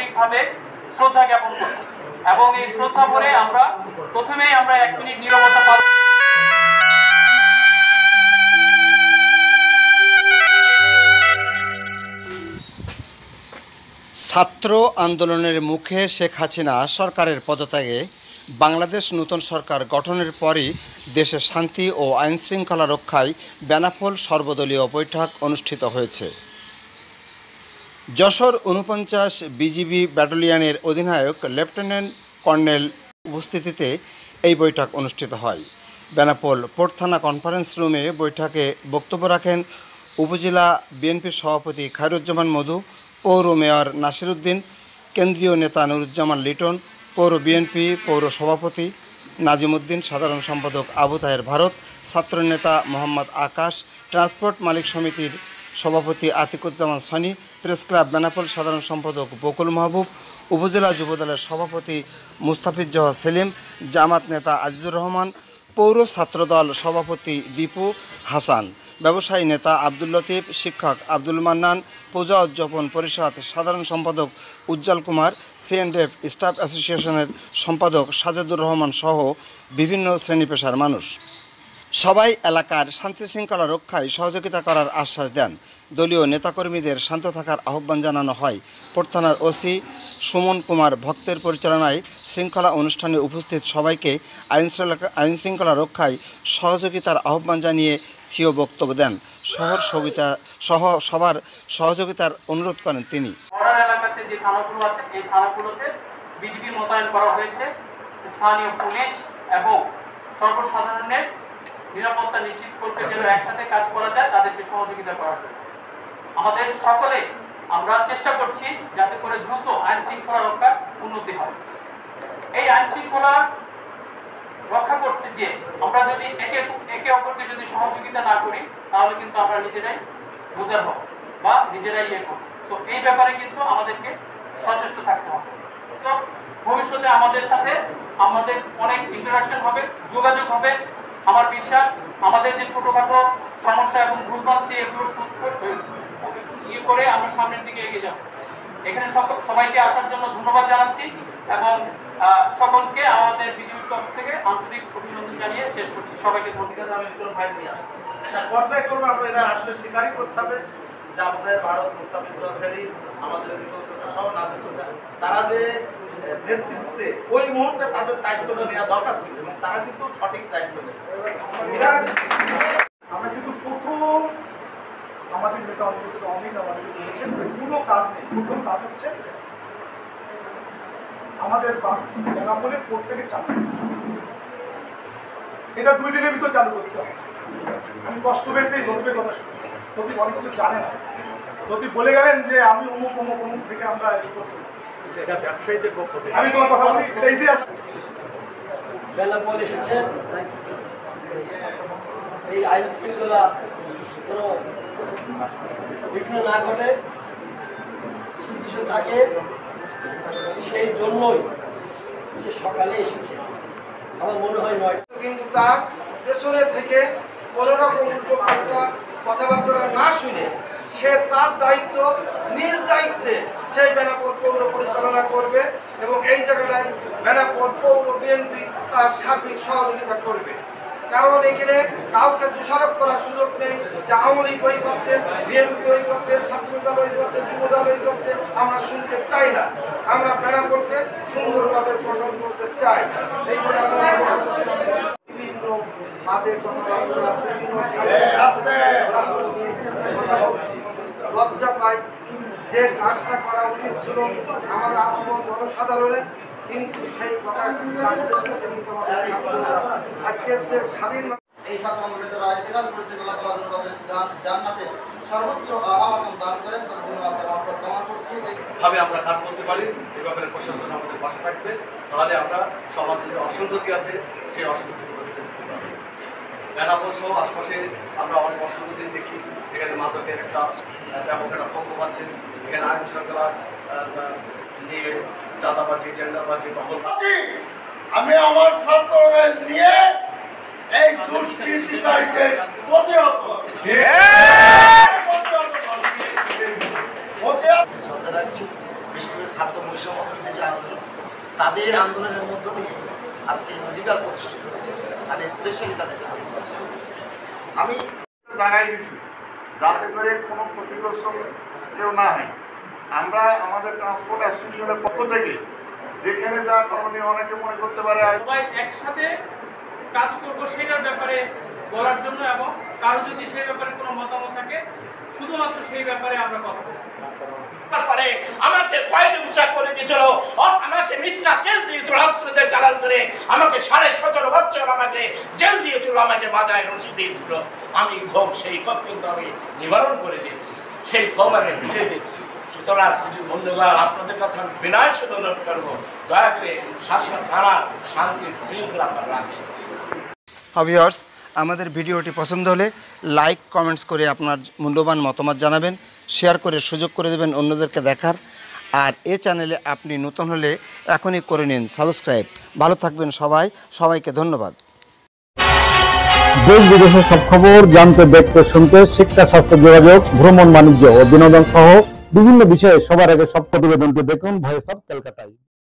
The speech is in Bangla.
আন্তরিকভাবে শ্রদ্ধা জ্ঞাপন করছি এবং এই শ্রদ্ধা ভরে আমরা প্রথমেই আমরা 1 মিনিট নীরবতা পালন। ছাত্র আন্দোলনের মুখে শেখ হাসিনা সরকারের পদত্যাগে বাংলাদেশ নতুন সরকার গঠনের পরই দেশে শান্তি ও আইনশৃঙ্খলা রক্ষায় বেনাপোল সর্বদলীয় বৈঠক অনুষ্ঠিত হয়েছে। যশোর ৪৯ বিজিবি ব্যাটালিয়নের অধিনায়ক লেফটেন্যান্ট কর্নেল উপস্থিতিতে এই বৈঠক অনুষ্ঠিত হয়। বেনাপোল পোর্ট থানা কনফারেন্স রুমে বৈঠকে বক্তব্য রাখেন উপজেলা বিএনপির সভাপতি খায়রুজ্জামান মধু, পৌর মেয়র নাসির উদ্দিন, কেন্দ্রীয় নেতা নুরুজ্জামান লিটন, পৌর বিএনপি পৌর সভাপতি নাজিম উদ্দিন, সাধারণ সম্পাদক আবু তাহের ভারত, ছাত্রনেতা মোহাম্মদ আকাশ, ট্রান্সপোর্ট মালিক সমিতির সভাপতি Atikuzzaman Sony, press club Benapole সাধারণ সম্পাদক বকুল মাহবুব, উপজেলা যুবদলের সভাপতি মুস্তাফিজুর সেলিম, জামাত নেতা আজিজুর রহমান, পৌর ছাত্রদল সভাপতি দীপু হাসান, ব্যবসায়ী নেতা আব্দুল লতিফ, শিক্ষক আব্দুল মান্নান, পূজা উদযাপন পরিষদ সাধারণ সম্পাদক উজ্জ্বল কুমার, সিএনডিএফ স্টাফ অ্যাসোসিয়েশনের সম্পাদক সাজেদুর রহমান সহ বিভিন্ন শ্রেণী পেশার মানুষ সবাই এলাকার শান্তি শৃঙ্খলা রক্ষায় সহযোগিতা করার আশ্বাস দেন। দলীয় নেতাকর্মীদের শান্ত থাকার আহ্বান জানানো হয়। পোর্ট থানার ওসি সুমন কুমার ভক্তের পরিচালনায় শৃঙ্খলা অনুষ্ঠানে উপস্থিত সবাইকে আইনশৃঙ্খলা রক্ষায় সহযোগিতার আহ্বান জানিয়ে সিও বক্তব্য দেন। সবার সহযোগিতার অনুরোধ করেন তিনি। এলাকাতে যে থানাগুলো আছে এই থানাগুলোতে বিজিবি মোতায়েন করা হয়েছে। স্থানীয় পুলিশ এবং সর্বসাধারণের নিরাপত্তা নিশ্চিত করতে যেন একসাথে কাজ করা যায়, তাদেরকে সহযোগিতা করা যায়। আমাদের সকলে আমরা চেষ্টা করছি যাতে করে দ্রুত আইন শৃঙ্খলা রক্ষার উন্নতি হয়। এই আইন শৃঙ্খলা রক্ষা করতে যে আমরা যদি একে অপরকে যদি সহযোগিতা না করি তাহলে কিন্তু আমরা নিজেরাই বোঝার হব বা নিজেরাই করব। সো এই ব্যাপারে কিন্তু আমাদেরকে সচেষ্ট থাকতে হবে। তো ভবিষ্যতে আমাদের সাথে আমাদের অনেক ইন্টারাকশন হবে, যোগাযোগ হবে। আমার বিশ্বাস আমাদের যে ছোটখাটো সমস্যা এবং ভুলভাল এগুলো করে আমরা সামনের দিকে এগিয়ে যাব। এখানে সবাইকে আসার জন্য ধন্যবাদ জানাচ্ছি এবং সকলকে আমাদের বিজেপির তরফ থেকে আন্তরিক অভিনন্দন জানিয়ে শেষ করছি। সবাইকে পর্যায় করবো আমরা এটা আসলে স্বীকারই করতে হবে যে আমাদের ভারত মুস্তাফিজুর সেলিম আমাদের সহ তারা যে নেতৃত্বে ওই মুহূর্তে তাদের দায়িত্বটা নেওয়া দরকার ছিল এবং তারা কিন্তু সঠিক দায়িত্ব নিয়েছে। আমরা কিন্তু প্রথম আমাদের নেতা অমিত আমাদেরকে বলেছেন কোনো কাজ নেই, প্রথম কাজ হচ্ছে আমাদের বেনাপোলে পোর্ট থেকে চালু, এটা 2 দিনের ভিতর চালু করতে হবে। আমি কষ্ট পেয়েছি লতিফের কথা শুনে। লতিফ অনেক কিছু জানে না। লতিফ বলে গেলেন যে আমি অমুক অমুক অমুক থেকে আমরা আমি তোমার কথা বলি, এটা ইতিহাস। বেনাপোল এসেছে এই আইন শৃঙ্খলা কোনো বিঘ্ন না ঘটে, স্থিতিশীল থাকে, সেই জন্যই যে সকালে এসেছে। আমার মনে হয় নয়, কিন্তু তার পেছনে থেকে কোনো রকম কথাবার্তা না শুনে সে তার দায়িত্ব নিজ দায়িত্বে সেই বেনাপোল পৌর পরিচালনা করবে এবং এই জায়গাটায় বেনাপোল পৌর বিএনপি তার সার্বিক সহযোগিতা করবে। কারণ এখানে কাউকে দোষারোপ করার সুযোগ নেই যে আওয়ামী লীগ ওই করছে, বিএনপি ওই করছে, ছাত্রদল ওই করছে, যুবদল ওই করছে। আমরা শুনতে চাই না, আমরা বেনাপোলকে সুন্দরভাবে প্রচার করতে চাই। এই বলে আমরা বিভিন্ন বাজে কথাবার্তা কথা বলছি, লজ্জা পাই। যে কাজটা করা উচিত ছিল আমার আপামর জনসাধারণের, কিন্তু সেই কথা আজকের যে স্বাধীন এই ছাত্র আন্দোলনের রাজনীতি করেছে জান্নাতে সর্বোচ্চ আলামত দান করেন, তার জন্য আপনার প্রমাণ করছি ভাবে আমরা কাজ করতে পারি। এই ব্যাপারে প্রশাসন আমাদের পাশে থাকবে, তাহলে আমরা সমাজে যে অসঙ্গতি আছে সেই অসঙ্গতি দিতে পারবো। বেনাপোল সহ আশপাশে আমরা অনেক অসঙ্গতি দেখি। এখানে মাদকের একটা ব্যাপক একটা প্রকোপ আছে, এখানে আইন শৃঙ্খলা নিয়ে চাঁদাবাজি, টেন্ডারবাজি, দখল। আমি আমার ছাত্রদের নিয়ে এই দুষ্কৃতিকারীদের প্রতিহত শ্রদ্ধা রাখছি বিশেষ করে ছাত্র বৈষম্য যে আন্দোলন, তাদের আন্দোলনের মধ্য দিয়ে আজকে অধিকার প্রতিষ্ঠিত হয়েছে। আমি স্পেশালি তাদেরকে ধন্যবাদ জানাই। আমি জানাই দিচ্ছি যাতে করে কোনো ক্ষতিগ্রস্ত কেউ না হয়। আমরা আমাদের ট্রান্সপোর্ট অ্যাসোসিয়েশনের পক্ষ থেকে যেখানে যা করণীয়, অনেকে মনে করতে পারে সবাই একসাথে কাজ করবো সেটার ব্যাপারে বলার জন্য, এবং কারো যদি সেই ব্যাপারে কোনো মতামত থাকে শুধুমাত্র সেই ব্যাপারে আমরা কথা বলবো। তারপরে আমাকে কয়েক উচ্চার করে দিয়েছিল, আমাকে মিথ্যা কেস দিয়েছিল, অস্ত্রদের চালান করে আমাকে 17.5 বছর আমাকে জেল দিয়েছিল, আমাকে বাজায় রশি দিয়েছিল। আমি ক্ষোভ, সেই ক্ষোভ কিন্তু আমি নিবারণ করে দিয়েছি, সেই ক্ষোভ আমি ফিরে দিয়েছি। সুতরাং বন্ধুগণ, আপনাদের কাছে আমি বিনয় শুধু অনুরোধ করবো, দয়া করে শাসন থানার শান্তি শৃঙ্খলা রাখেন। ভিউয়ার্স, আমাদের ভিডিওটি পছন্দ হলে লাইক কমেন্টস করে আপনার মূল্যবান মতামত জানাবেন, শেয়ার করে সুযোগ করে দেবেন অন্যদেরকে দেখার। আর এই চ্যানেলে আপনি নতুন হলে এখনই করে নিন সাবস্ক্রাইব। ভালো থাকবেন সবাই, সবাইকে ধন্যবাদ। দেশ বিদেশের সব খবর জানতে, দেখতে, শুনতে, শিক্ষা, স্বাস্থ্য, যোগাযোগ, ভ্রমণ, বাণিজ্য ও বিনোদন সহ বিভিন্ন বিষয়ে সবার আগে সব প্রতিবেদনটি দেখুন ভয়েস অফ কলকাতায়।